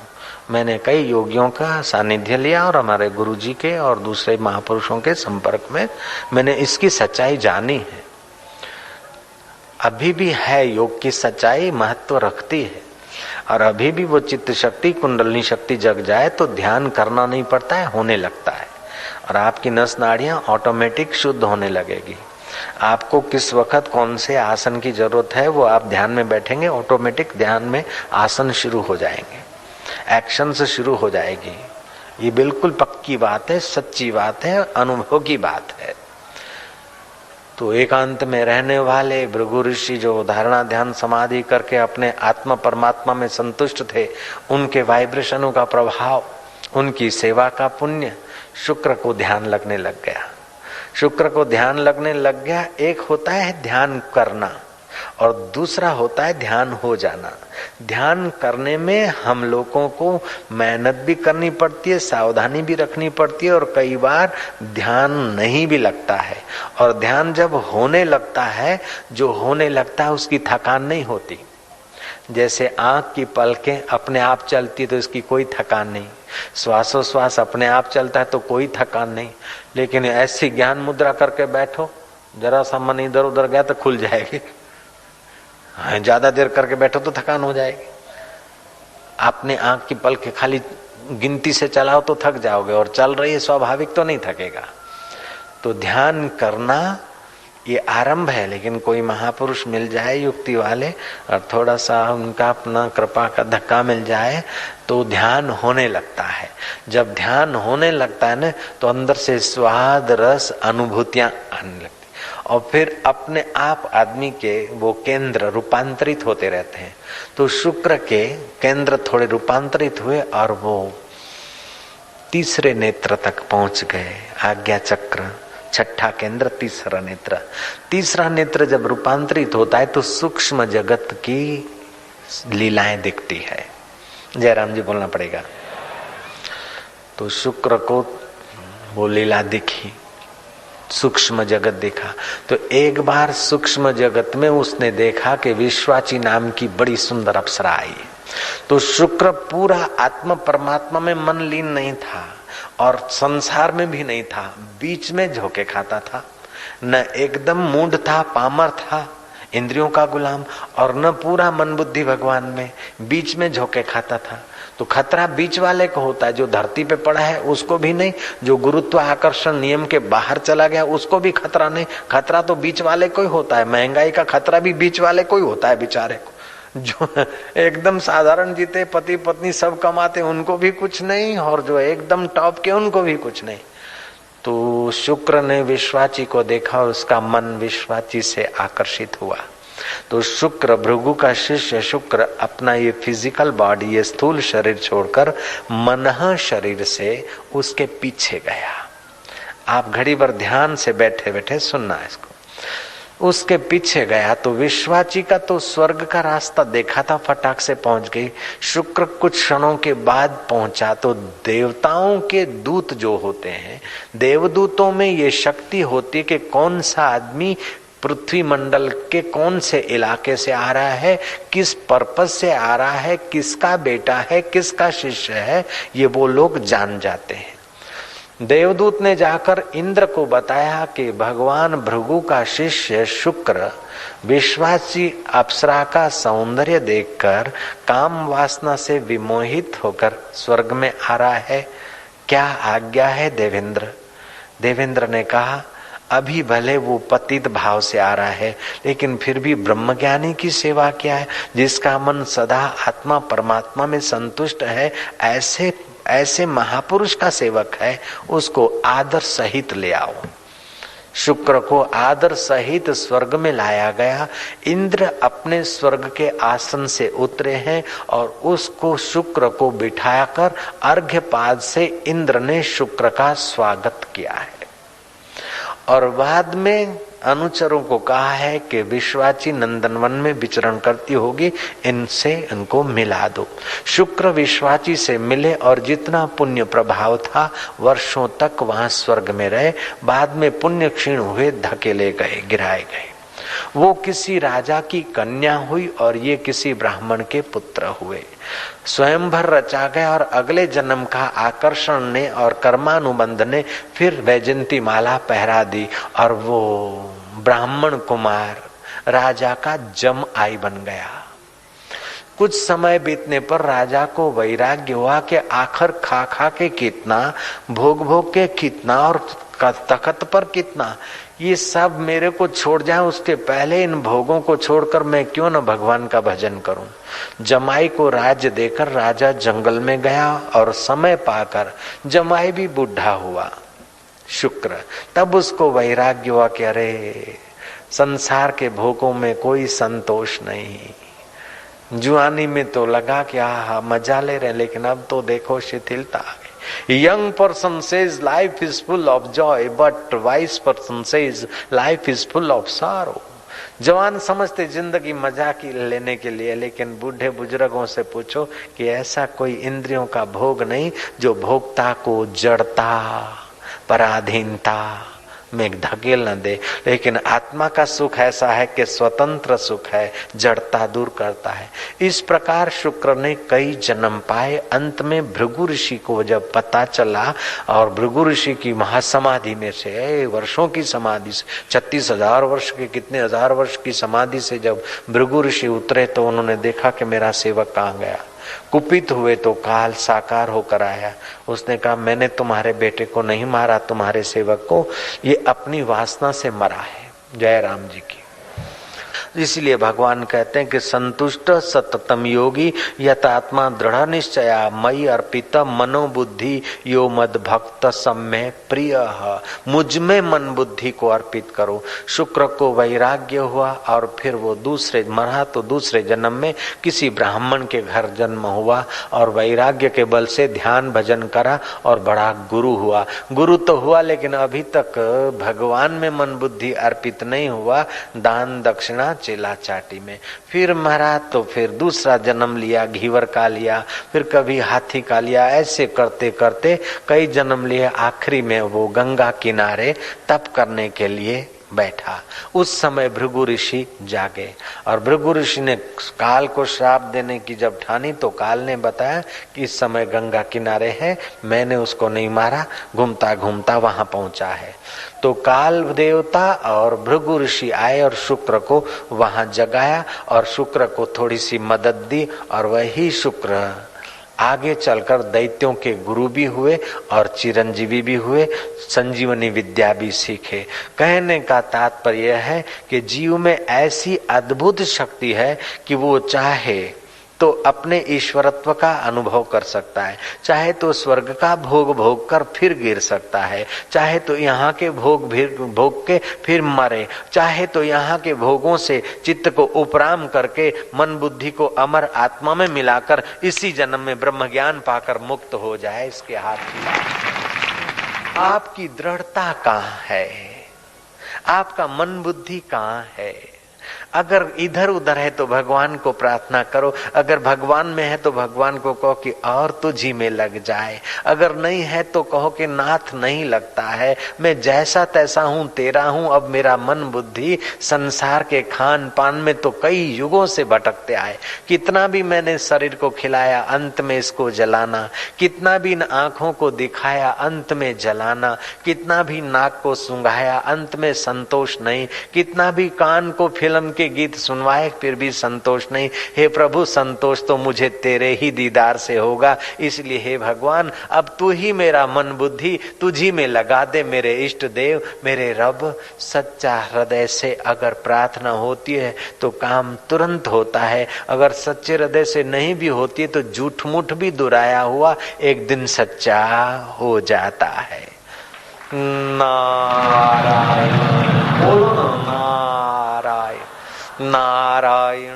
मैंने कई योगियों का सानिध्य लिया और हमारे गुरुजी के और दूसरे महापुरुषों के संपर्क में मैंने इसकी सच्चाई जानी है। अभी भी है, योग की सच्चाई महत्व रखती है। और अभी भी वो चित्त शक्ति, कुंडलिनी शक्ति जग जाए तो ध्यान करना नहीं पड़ता है, होने लगता है। और आपकी नस नाड़ियां ऑटोमेटिक शुद्ध होने लगेगी। आपको किस वक्त कौन से आसन की जरूरत है वो आप ध्यान में बैठेंगे, ऑटोमेटिक ध्यान में आसन शुरू हो जाएंगे, एक्शन से शुरू हो जाएगी। ये बिल्कुल पक्की बात है, सच्ची बात है, अनुभव की बात है। तो एकांत में रहने वाले भृगु ऋषि जो धारणा ध्यान समाधि करके अपने आत्मा परमात्मा में संतुष्ट थे, उनके वाइब्रेशनों का प्रभाव, उनकी सेवा का पुण्य शुक्र को ध्यान लगने लग गया। शुक्र को ध्यान लगने लग गया। एक होता है ध्यान करना और दूसरा होता है ध्यान हो जाना। ध्यान करने में हम लोगों को मेहनत भी करनी पड़ती है, सावधानी भी रखनी पड़ती है और कई बार ध्यान नहीं भी लगता है। और ध्यान जब होने लगता है, जो होने लगता है उसकी थकान नहीं होती। जैसे आंख की पलकें अपने आप चलती तो इसकी कोई थकान नहीं, श्वासोश्वास अपने आप चलता है तो कोई थकान नहीं। लेकिन ऐसी ज्ञान मुद्रा करके बैठो, जरा सा मन इधर उधर गया तो खुल जाएगी। ज्यादा देर करके बैठो तो थकान हो जाएगी। आपने आंख की पलकें खाली गिनती से चलाओ तो थक जाओगे, और चल रही है स्वाभाविक तो नहीं थकेगा। तो ध्यान करना ये आरंभ है। लेकिन कोई महापुरुष मिल जाए युक्ति वाले और थोड़ा सा उनका अपना कृपा का धक्का मिल जाए तो ध्यान होने लगता है। जब ध्यान होने लगता है ना तो अंदर से स्वाद रस अनुभूतियां आने लगती और फिर अपने आप आदमी के वो केंद्र रूपांतरित होते रहते हैं। तो शुक्र के केंद्र थोड़े रूपांतरित हुए और वो तीसरे नेत्र तक पहुंच गए। आज्ञा चक्र, छठा केंद्र, तीसरा नेत्र। तीसरा नेत्र जब रूपांतरित होता है तो सूक्ष्म जगत की लीलाएं दिखती है। जयराम जी बोलना पड़ेगा। तो शुक्र को वो लीला दिखी, सूक्ष्म जगत देखा। तो एक बार सूक्ष्म जगत में उसने देखा कि विश्वाची नाम की बड़ी सुंदर अप्सरा आई। तो शुक्र पूरा आत्म परमात्मा में मन लीन नहीं था और संसार में भी नहीं था, बीच में झोंके खाता था। न एकदम मूढ़ था, पामर था, इंद्रियों का गुलाम, और न पूरा मन बुद्धि भगवान में, बीच में झोंके खाता था। तो खतरा बीच वाले को होता है, जो धरती पे पड़ा है उसको भी नहीं, जो गुरुत्व आकर्षण नियम के बाहर चला गया उसको भी खतरा नहीं। खतरा तो बीच वाले को ही होता है। महंगाई का खतरा भी बीच वाले को ही होता है बेचारे को। जो एकदम साधारण जीते, पति पत्नी सब कमाते, उनको भी कुछ नहीं, और जो एकदम टॉप के उनको भी कुछ नहीं। तो शुक्र ने विश्वाची को देखा और उसका मन विश्वाची से आकर्षित हुआ। तो शुक्र, भृगु का शिष्य शुक्र, अपना ये फिजिकल बॉडी, ये स्थूल शरीर छोड़कर मनः शरीर से उसके पीछे गया। आप घड़ी भर ध्यान से बैठे बैठे सुनना इसको। उसके पीछे गया तो विश्वाची का तो स्वर्ग का रास्ता देखा था, फटाक से पहुंच गई। शुक्र कुछ क्षणों के बाद पहुंचा तो देवताओं के दूत जो होते हैं, देवदूतों में ये शक्ति होती है कि कौन सा आदमी पृथ्वी मंडल के कौन से इलाके से आ रहा है, किस पर्पस से आ रहा है, किसका बेटा है, किसका शिष्य है, ये वो लोग जान जाते हैं। देवदूत ने जाकर इंद्र को बताया कि भगवान भृगु का शिष्य शुक्र विश्वासी अप्सरा का सौंदर्य देखकर काम वासना से विमोहित होकर स्वर्ग में आ रहा है, क्या आज्ञा है देवेंद्र। देवेंद्र ने कहा, अभी भले वो पतित भाव से आ रहा है, लेकिन फिर भी ब्रह्मज्ञानी की सेवा क्या है, जिसका मन सदा आत्मा परमात्मा में संतुष्ट है, ऐसे महापुरुष का सेवक है, उसको आदर सहित ले आओ। शुक्र को आदर सहित स्वर्ग में लाया गया। इंद्र अपने स्वर्ग के आसन से उतरे हैं और उसको शुक्र को बिठाकर अर्घ्यपाद से इंद्र ने शुक्र का स्वागत किया है। और बाद में अनुचरों को कहा है कि विश्वाची नंदनवन में विचरण करती होगी, इनसे इनको मिला दो। शुक्र विश्वाची से मिले और जितना पुण्य प्रभाव था वर्षों तक वहां स्वर्ग में रहे। बाद में पुण्य क्षीण हुए, धकेले गए, गिराए गए। वो किसी राजा की कन्या हुई और ये किसी ब्राह्मण के पुत्र हुए। स्वयंवर रचा गया और अगले जन्म का आकर्षण ने और कर्मानुबंध ने फिर वैजंती माला पहरा दी और वो ब्राह्मण कुमार राजा का जमआई बन गया। कुछ समय बीतने पर राजा को वैराग्य हुआ कि आखिर खा खा के कितना, भोग भोग के कितना और तखत पर कितना, ये सब मेरे को छोड़ जाए, उसके पहले इन भोगों को छोड़कर मैं क्यों न भगवान का भजन करूं। जमाई को राज्य देकर राजा जंगल में गया और समय पाकर जमाई भी बूढ़ा हुआ शुक्र। तब उसको वैराग्य हुआ कि अरे संसार के भोगों में कोई संतोष नहीं। जुआनी में तो लगा कि आहा मजा ले रहे, लेकिन अब तो देखो शिथिलता आ गई। Young person says life is full of joy, but wise person says life is full of sorrow. जवान समझते जिंदगी मजा की लेने के लिए, लेकिन बूढ़े बुजुर्गों से पूछो कि ऐसा कोई इंद्रियों का भोग नहीं जो भोक्ता को जड़ता, पराधीनता में धकेल न दे। लेकिन आत्मा का सुख ऐसा है कि स्वतंत्र सुख है, जड़ता दूर करता है। इस प्रकार शुक्र ने कई जन्म पाए। अंत में भृगु ऋषि को जब पता चला और भृगु ऋषि की महासमाधि में से, वर्षों की समाधि से, 36,000 वर्ष के, कितने हजार वर्ष की समाधि से जब भृगु ऋषि उतरे तो उन्होंने देखा कि मेरा सेवक कहाँ गया। कुपित हुए तो काल साकार होकर आया। उसने कहा मैंने तुम्हारे बेटे को नहीं मारा, तुम्हारे सेवक को, ये अपनी वासना से मरा है। जय राम जी की। इसलिए भगवान कहते हैं कि संतुष्ट सततम योगी यतात्मा दृढ़ निश्चया मयि अर्पित मनोबुद्धि यो मद भक्त सम्य प्रिय। मुझ में मन बुद्धि को अर्पित करो। शुक्र को वैराग्य हुआ और फिर वो दूसरे मरा तो दूसरे जन्म में किसी ब्राह्मण के घर जन्म हुआ और वैराग्य के बल से ध्यान भजन करा और बड़ा गुरु हुआ। गुरु तो हुआ लेकिन अभी तक भगवान में मन बुद्धि अर्पित नहीं हुआ। दान दक्षिणा चेला चाटी में। फिर मरा तो फिर दूसरा जन्म लिया, घीवर का लिया, फिर कभी हाथी का लिया। ऐसे करते करते कई जन्म लिए। आखिरी में वो गंगा किनारे तप करने के लिए बैठा। उस समय भृगु ऋषि जागे और भृगु ऋषि ने काल को श्राप देने की जब ठानी तो काल ने बताया कि इस समय गंगा किनारे है, मैंने उसको नहीं मारा, घूमता घूमता वहां पहुंचा है। तो काल देवता और भृगु ऋषि आए और शुक्र को वहां जगाया और शुक्र को थोड़ी सी मदद दी और वही शुक्र आगे चलकर दैत्यों के गुरु भी हुए और चिरंजीवी भी हुए, संजीवनी विद्या भी सीखे। कहने का तात्पर्य है कि जीव में ऐसी अद्भुत शक्ति है कि वो चाहे तो अपने ईश्वरत्व का अनुभव कर सकता है, चाहे तो स्वर्ग का भोग भोग कर फिर गिर सकता है, चाहे तो यहाँ के भोग भोग के फिर मरे, चाहे तो यहाँ के भोगों से चित्त को उपराम करके मन बुद्धि को अमर आत्मा में मिलाकर इसी जन्म में ब्रह्म ज्ञान पाकर मुक्त हो जाए। इसके हाथ की बात। आपकी दृढ़ता कहाँ है? आपका मन बुद्धि कहाँ है? अगर इधर उधर है तो भगवान को प्रार्थना करो, अगर भगवान में है तो भगवान को कहो कि और तुझी में लग जाए, अगर नहीं है तो कहो कि नाथ नहीं लगता है, मैं जैसा तैसा हूँ तेरा हूँ। अब मेरा मन बुद्धि संसार के खान पान में तो कई युगों से भटकते आए। कितना भी मैंने शरीर को खिलाया, अंत में इसको जलाना, कितना भी इन आंखों को दिखाया, अंत में जलाना, कितना भी नाक को सूंघाया, अंत में संतोष नहीं, कितना भी कान को फिल्म के गीत सुनवाए फिर भी संतोष नहीं। हे प्रभु, संतोष तो मुझे तेरे ही दीदार से होगा। इसलिए हे भगवान, अब तू ही मेरा मन बुद्धि तुझी में लगा दे। मेरे इष्ट देव, मेरे रब, सच्चा हृदय से अगर प्रार्थना होती है तो काम तुरंत होता है। अगर सच्चे हृदय से नहीं भी होती है तो झूठ मूठ भी दुराया हुआ एक दिन सच्चा हो जाता है। नारायण बोलो, नारायण नारायण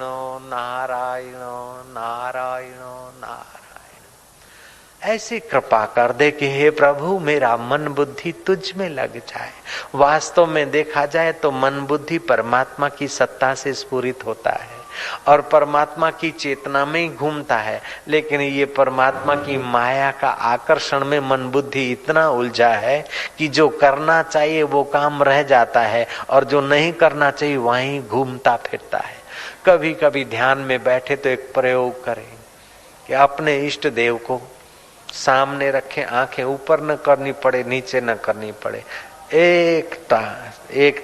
नारायण नारायण नारायण। ऐसी कृपा कर दे कि हे प्रभु मेरा मन बुद्धि तुझ में लग जाए। वास्तव में देखा जाए तो मन बुद्धि परमात्मा की सत्ता से स्फुरित होता है और परमात्मा की चेतना में ही घूमता है, लेकिन ये परमात्मा की माया का आकर्षण में मन बुद्धि इतना उलझा है कि जो करना चाहिए वो काम रह जाता है और जो नहीं करना चाहिए वहीं घूमता फिरता है। कभी कभी ध्यान में बैठे तो एक प्रयोग करें कि अपने इष्ट देव को सामने रखें, आंखें ऊपर न करनी पड़े नीचे न करनी पड़े, एक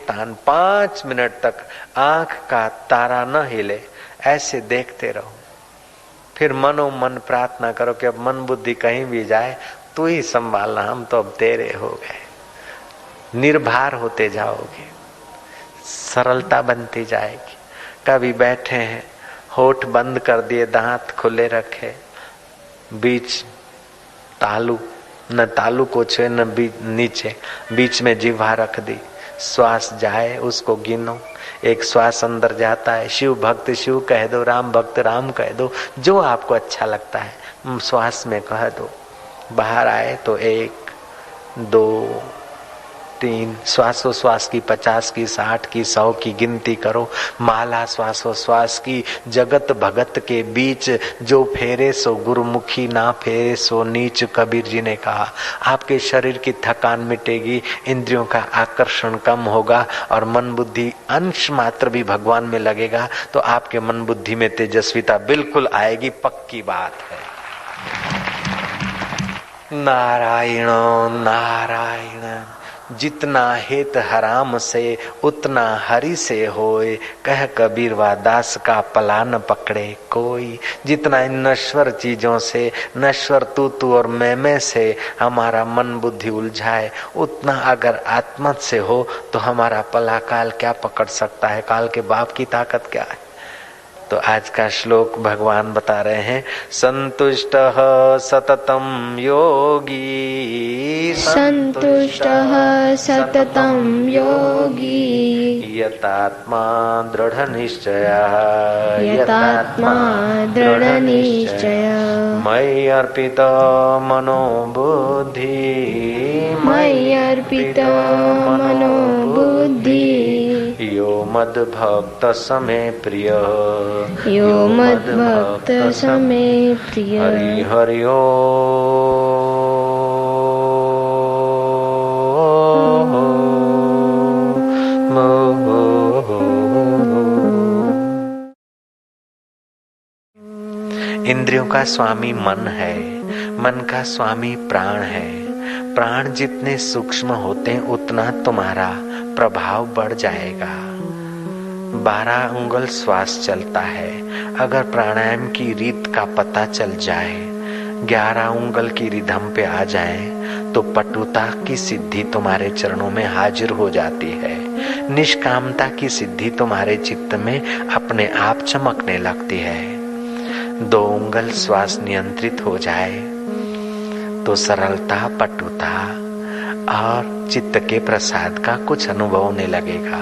तान 5 मिनट तक आंख का तारा न हिले, ऐसे देखते रहो। फिर मनो मन प्रार्थना करो कि अब मन बुद्धि कहीं भी जाए तू ही संभालना, हम तो अब तेरे हो गए। निर्भर होते जाओगे, सरलता बनती जाएगी। कभी बैठे हैं, होठ बंद कर दिए, दांत खुले रखे, बीच तालू न तालू को छुए न नीचे, बीच में जिह्वा रख दी, श्वास जाए उसको गिनो। एक श्वास अंदर जाता है, शिव भक्त शिव कह दो, राम भक्त राम कह दो, जो आपको अच्छा लगता है श्वास में कह दो। बाहर आए तो 1 2 3 श्वासोश्वास की 50 की 60 की 100 की गिनती करो। माला श्वासोश्वास की जगत भगत के बीच जो फेरे सो गुरुमुखी, ना फेरे सो नीच, कबीर जी ने कहा। आपके शरीर की थकान मिटेगी, इंद्रियों का आकर्षण कम होगा और मन बुद्धि अंश मात्र भी भगवान में लगेगा तो आपके मन बुद्धि में तेजस्विता बिल्कुल आएगी, पक्की बात है। नारायण नारायण, जितना हित हराम से उतना हरि से होए, कह कबीरवा दास का पला न पकड़े कोई। जितना इन नश्वर चीजों से, नश्वर तू और मैं से हमारा मन बुद्धि उलझाए, उतना अगर आत्मत से हो तो हमारा पला काल क्या पकड़ सकता है, काल के बाप की ताकत क्या है। तो आज का श्लोक भगवान बता रहे हैं, संतुष्टः सततं योगी, संतुष्टः सततं योगी, यतात्मा दृढ़ निश्चयः, यतात्मा दृढ़ निश्चयः, मयि अर्पित मनो बुद्धि, मयि अर्पित मनो बुद्धि, यो मद्भक्त समे प्रिय, यो मद्भक्त समे प्रिय। हरि हरि इंद्रियों का स्वामी मन है, मन का स्वामी प्राण है। प्राण जितने सूक्ष्म होते हैं उतना तुम्हारा प्रभाव बढ़ जाएगा। 12 उंगल श्वास चलता है, अगर प्राणायाम की रीत का पता चल जाए, 11 उंगल की रिधम पे आ जाए तो पटुता की सिद्धि तुम्हारे चरणों में हाजिर हो जाती है। निष्कामता की सिद्धि तुम्हारे चित्त में अपने आप चमकने लगती है। 2 उंगल श्वास नियंत्रित हो जाए तो सरलता, पटुता और चित्त के प्रसाद का कुछ अनुभव होने लगेगा।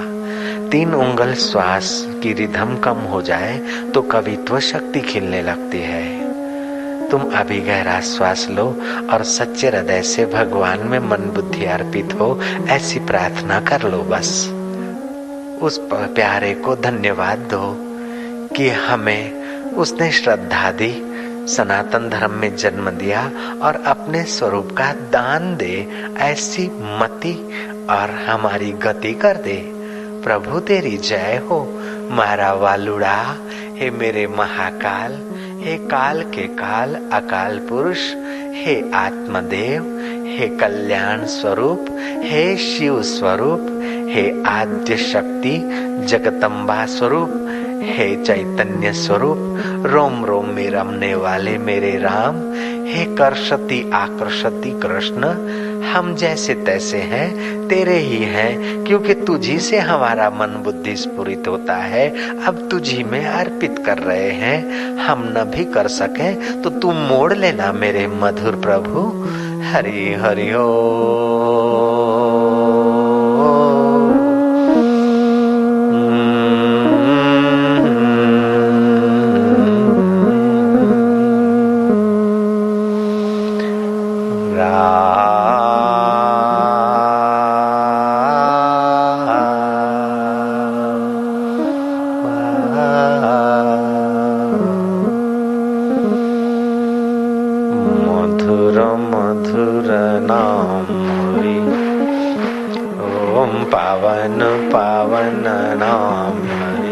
3 उंगल श्वास की रिधम कम हो जाए तो कवित्व शक्ति खिलने लगती है। तुम अभी गहरा श्वास लो और सच्चे हृदय से भगवान में मन बुद्धि अर्पित हो, ऐसी प्रार्थना कर लो। बस उस प्यारे को धन्यवाद दो कि हमें उसने श्रद्धा दी, सनातन धर्म में जन्म दिया और अपने स्वरूप का दान दे, ऐसी मति और हमारी गति कर दे। प्रभु तेरी जय हो। मारा वालुड़ा, हे मेरे महाकाल, हे काल के काल अकाल पुरुष, हे आत्मदेव, हे कल्याण स्वरूप, हे शिव स्वरूप, हे आद्य शक्ति जगदम्बा स्वरूप, हे चैतन्य स्वरूप, रोम रोम में रमने वाले मेरे राम, हे कर्षति आकर्षति कृष्ण, हम जैसे तैसे हैं तेरे ही हैं, क्योंकि तुझी से हमारा मन बुद्धि स्फुरित होता है। अब तुझी में अर्पित कर रहे हैं, हम न भी कर सके तो तू मोड़ लेना मेरे मधुर प्रभु। हरि हरि ओ। पावन नाम हरि।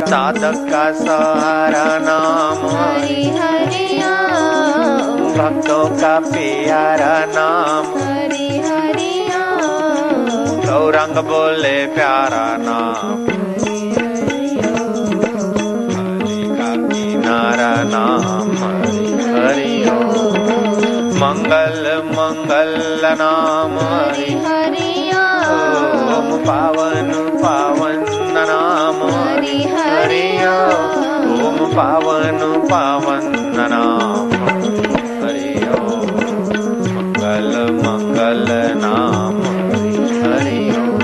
साधक का सहारा नाम हरि हरि ओम, भक्तों का प्यारा नाम हरि हरि ओम, गौरंग बोले प्यारा नाम हरि का किनारा नाम हरि हरि ओम। मंगल मंगल नाम हरि हरि ओम, पावन पावन नाम हरि हरि ओम, पावन पावन नाम हरि ओम। मंगल मंगल नाम हरि हरि ओम।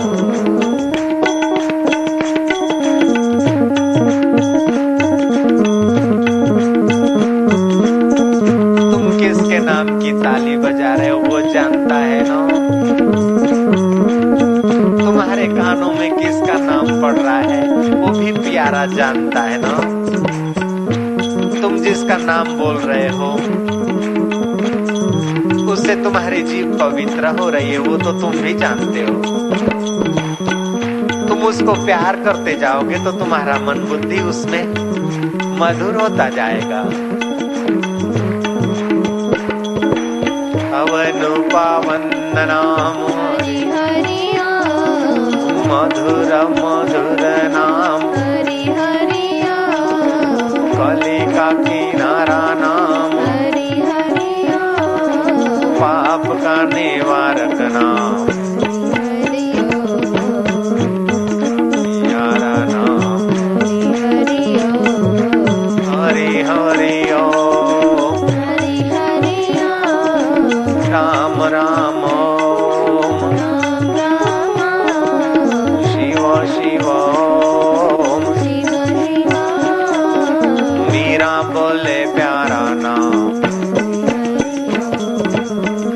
तुम किसके नाम की ताली बजा रहे हो वो जानता है ना। तुम्हारे कानों में किसका नाम पड़ रहा है वो भी प्यारा जानता है ना। तुम जिसका नाम बोल रहे हो उससे तुम्हारी जीव पवित्र हो रही है वो तो तुम भी जानते हो। तुम उसको प्यार करते जाओगे तो तुम्हारा मन बुद्धि उसमें मधुर होता जाएगा। पवन पावन नाम हरि हरि ओम, मधुर मधुर नाम हरि हरि ओम, कली का किनारा नाम हरि हरि ओम, पाप का निवारक नाम हरि ओम, प्यारा नाम हरि ओम, हरि हरि ओम। हरि हरि ओम, राम राम ओम, राम राम ओम, शिव शिव ओम। शिव शिव ओम, मीरा बोले प्यारा नाम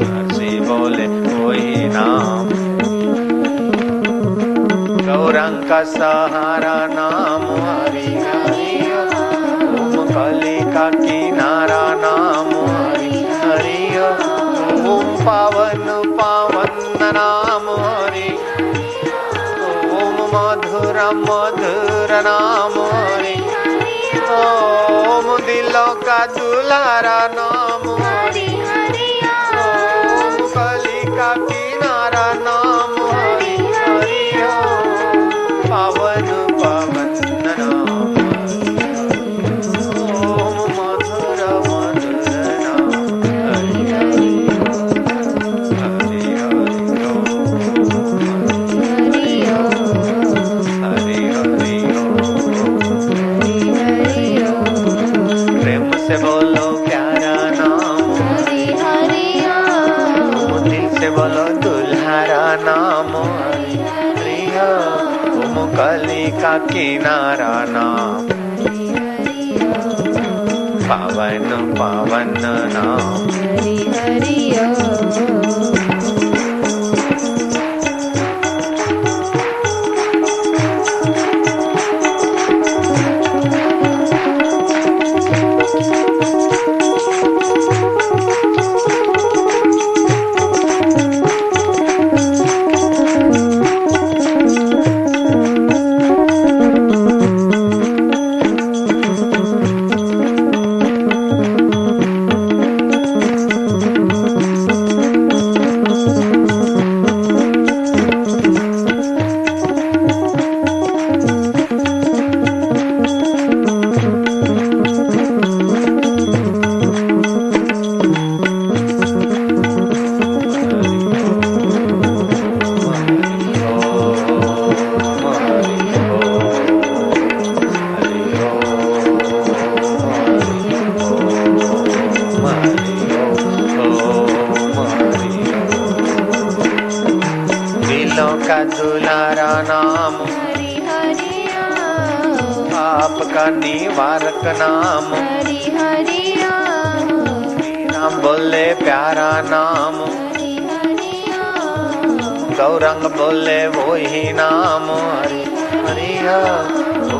हर्षि बोले वही नाम। गौरंग का सहारा नाम हरि हरि ओम, कली का किनारा नाम हरि हरि ओम। पावन पावन नाम हरि ओम, मधुर मधुर नाम हरि ओम। दिलों का दुलारा नाम हरि हरि ओम, कली का किनारा नाम हरि हरि ओम। पावन पावन नाम ओम, मधुर मधुर नाम हरि हरि हरि हरि ओम, हरि ओम, हरि हरि ओम। हरि ओम, प्रेम से बोलो प्यारा नाम हरि हरि ओम, दिल से बोलो दुल्हारा नाम हरि हरि ओम। कली का किनारा नाम पावन पावन नाम हरि हरि ओम। का दुलारा नाम, हरि हरि ओम, आपका निवारक नाम, हरि हरि ओम, नाम बोले प्यारा नाम, हरि हरि ओम, गौरंग बोले वो ही नाम, हरि हरि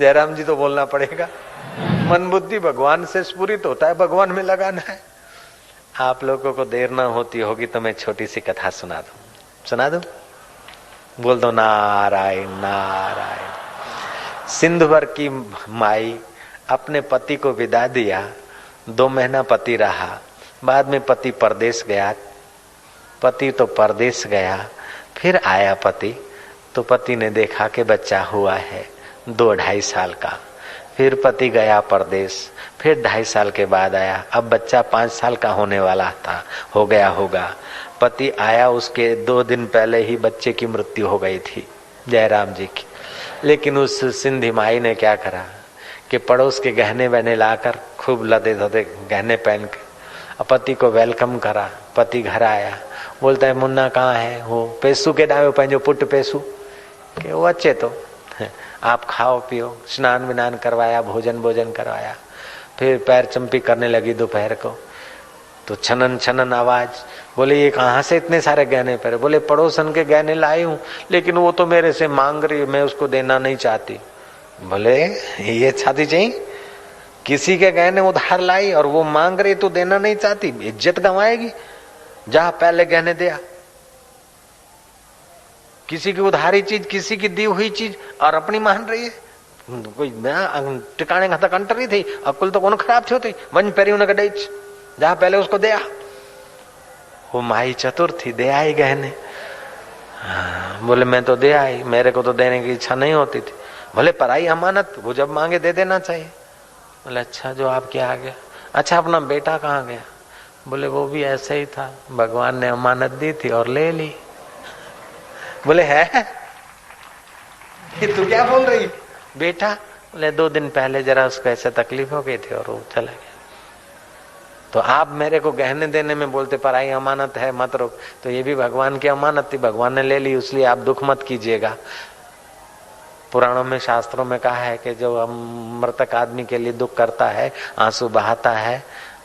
जयराम जी तो बोलना पड़ेगा। मन बुद्धि भगवान से स्फुरित होता है, भगवान में लगाना है। आप लोगों को देर ना होती होगी तो मैं छोटी सी कथा सुना दूं। बोल दो नारायण नारायण। सिंधुवर की माई अपने पति को विदा दिया, 2 महीना पति रहा, बाद में पति परदेश गया। पति तो परदेश गया, फिर आया पति, तो पति ने देखा कि बच्चा हुआ है 2-2.5 साल का। फिर पति गया परदेश, फिर 2.5 साल के बाद आया, अब बच्चा 5 साल का होने वाला था, हो गया होगा। पति आया, उसके 2 दिन पहले ही बच्चे की मृत्यु हो गई थी, जयराम जी की। लेकिन उस सिंधी माई ने क्या करा कि पड़ोस के गहने वहने लाकर खूब लदे धदे गहने पहन के पति को वेलकम करा। पति घर आया, बोलता है मुन्ना कहाँ है? वो पैसू के डायो पंहिंजो पुट पैसू के वो अचे तो आप खाओ पियो। स्नान विनान करवाया, भोजन करवाया। फिर पैर चंपी करने लगी दोपहर को, तो छनन छनन आवाज। बोले ये कहाँ से इतने सारे गहने पहरे? बोले पड़ोसन के गहने लाई हूँ, लेकिन वो तो मेरे से मांग रही, मैं उसको देना नहीं चाहती। बोले ये चाहती चाहिए? किसी के गहने उधार लाई और वो मांग रही तो देना नहीं चाहती, इज्जत गंवाएगी। जा पहले गहने दिया। किसी की उधारी चीज, किसी की दी हुई चीज और अपनी मान रही है। कोई टिकाने का तक अंटर ही थी, अकुल तो कौन खराब थी होती। वन पेरी उनके डेच, जा पहले उसको दिया। वो माई चतुर थी, दे आई गहने। बोले मैं तो दे आई, मेरे को तो देने की इच्छा नहीं होती थी। बोले पराई अमानत, वो जब मांगे दे देना चाहिए। बोले अच्छा जो आपके आ गया। अच्छा अपना बेटा कहाँ गया? बोले वो भी ऐसे ही था, भगवान ने अमानत दी थी और ले ली। बोले है तू क्या बोल रही बेटा? बोले 2 दिन पहले जरा उसको ऐसे तकलीफ हो गई थी और वो चला गया। तो आप मेरे को गहने देने में बोलते पराई अमानत है मत रोक, तो ये भी भगवान की अमानत थी, भगवान ने ले ली, इसलिए आप दुख मत कीजिएगा। पुराणों में शास्त्रों में कहा है कि जो मृतक आदमी के लिए दुख करता है, आंसू बहाता है,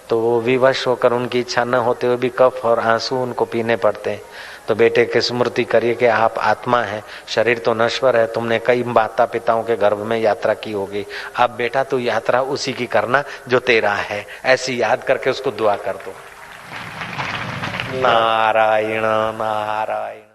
तो वो विवश होकर उनकी इच्छा न होते हुए भी कफ और आंसू उनको पीने पड़ते हैं। तो बेटे की स्मृति करिए कि आप आत्मा है, शरीर तो नश्वर है। तुमने कई माता पिताओं के गर्भ में यात्रा की होगी, अब बेटा तू यात्रा उसी की करना जो तेरा है। ऐसी याद करके उसको दुआ कर दो। नारायण नारायण।